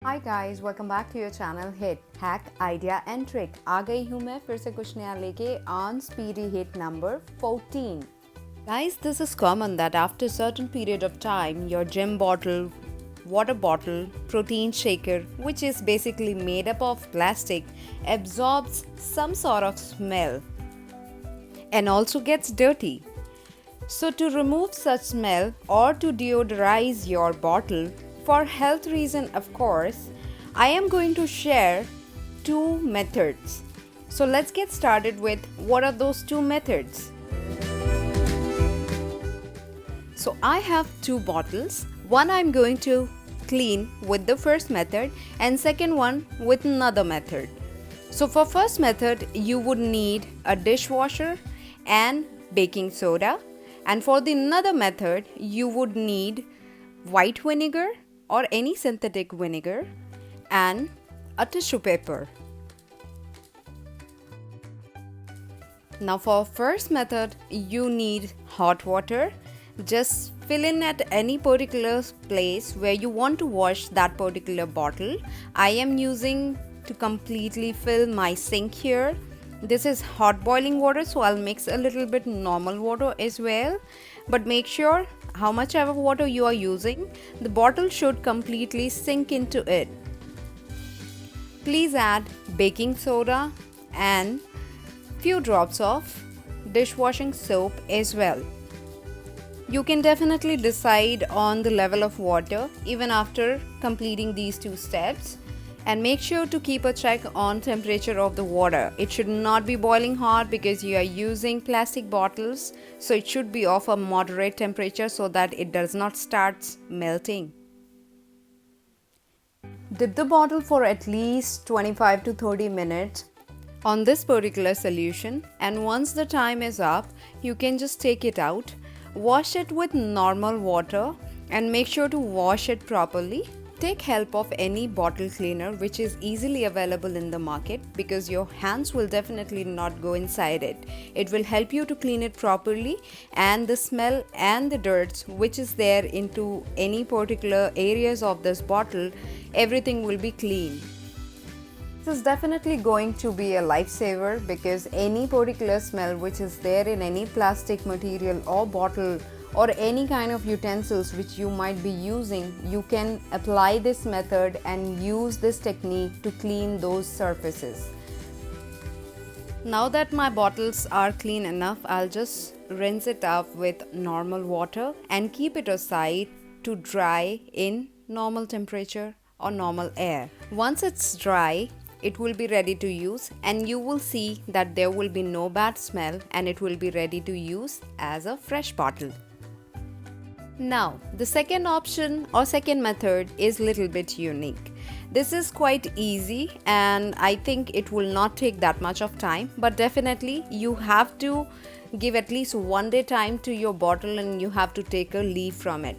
Hi guys, welcome back to your channel hit hack idea and trick. आ गई हूँ मैं फिर से कुछ नया लेके on speedy hit number 14। Guys, this is common that after a certain period of time, your gym bottle, water bottle, protein shaker, which is basically made up of plastic, absorbs some sort of smell and also gets dirty. So to remove such smell or to deodorize your bottle, for health reason of course, I am going to share two methods. So let's get started with what are those two methods. So I have two bottles. One I'm going to clean with the first method and second one with another method. So for first method, you would need a dishwasher and baking soda. And for the another method, you would need white vinegar or any synthetic vinegar and a tissue paper. Now for first method, you need hot water. Just fill in at any particular place where you want to wash that particular bottle. I am using to completely fill my sink here. This is hot boiling water, so I'll mix a little bit normal water as well. But make sure how much ever water you are using, the bottle should completely sink into it. Please add baking soda and few drops of dishwashing soap as well. You can definitely decide on the level of water even after completing these two steps. And make sure to keep a check on temperature of the water. It should not be boiling hot because you are using plastic bottles, so it should be of a moderate temperature so that it does not start melting. Dip the bottle for at least 25 to 30 minutes on this particular solution, and once the time is up, you can just take it out, wash it with normal water and make sure to wash it properly. Take help of any bottle cleaner which is easily available in the market because your hands will definitely not go inside it. It will help you to clean it properly, and the smell and the dirt which is there into any particular areas of this bottle, everything will be clean. This is definitely going to be a lifesaver because any particular smell which is there in any plastic material or bottle or any kind of utensils which you might be using, you can apply this method and use this technique to clean those surfaces. Now that my bottles are clean enough, I'll just rinse it up with normal water and keep it aside to dry in normal temperature or normal air. Once it's dry, it will be ready to use and you will see that there will be no bad smell and it will be ready to use as a fresh bottle. Now, the second option or second method is little bit unique. This is quite easy and I think it will not take that much of time, but definitely you have to give at least 1 day time to your bottle and you have to take a leaf from it.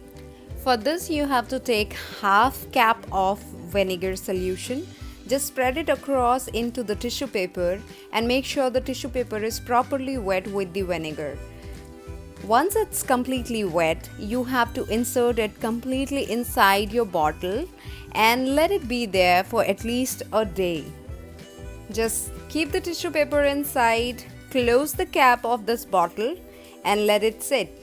For this, you have to take half cap of vinegar solution. Just spread it across into the tissue paper and make sure the tissue paper is properly wet with the vinegar. Once it's completely wet, you have to insert it completely inside your bottle and let it be there for at least a day. Just keep the tissue paper inside, close the cap of this bottle and let it sit.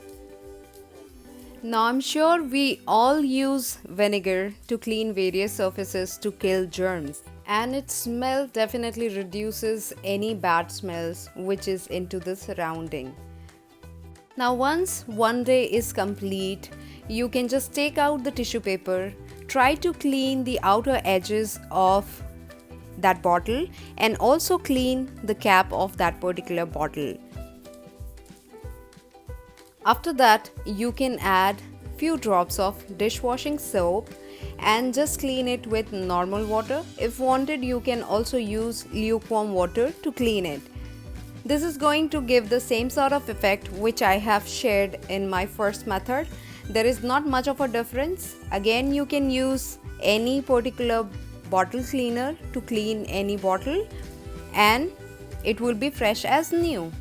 Now I'm sure we all use vinegar to clean various surfaces to kill germs, and its smell definitely reduces any bad smells which is into the surrounding. Now once 1 day is complete, you can just take out the tissue paper, try to clean the outer edges of that bottle and also clean the cap of that particular bottle. After that, you can add few drops of dishwashing soap and just clean it with normal water. If wanted, you can also use lukewarm water to clean it. This is going to give the same sort of effect which I have shared in my first method. There is not much of a difference. Again, you can use any particular bottle cleaner to clean any bottle and it will be fresh as new.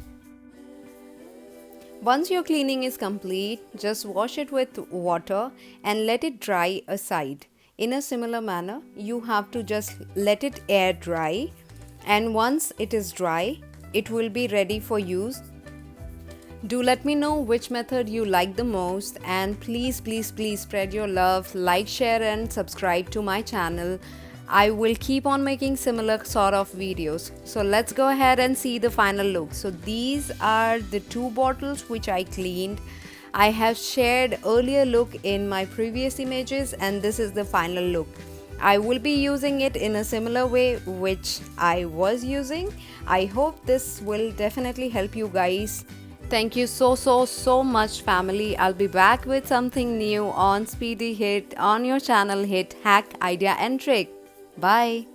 Once your cleaning is complete, just wash it with water and let it dry aside. In a similar manner, you have to just let it air dry, and once it is dry, it will be ready for use. Do let me know which method you like the most, and please spread your love, like, share and subscribe to my channel. I will keep on making similar sort of videos. So let's go ahead and see the final look. So these are the 2 bottles which I cleaned. I have shared earlier look in my previous images, and this is the final look. I will be using it in a similar way which I was using. I hope this will definitely help you guys. Thank you so much, family. I'll be back with something new on Speedy Hit on your channel Hit, Hack, Idea and Trick. Bye.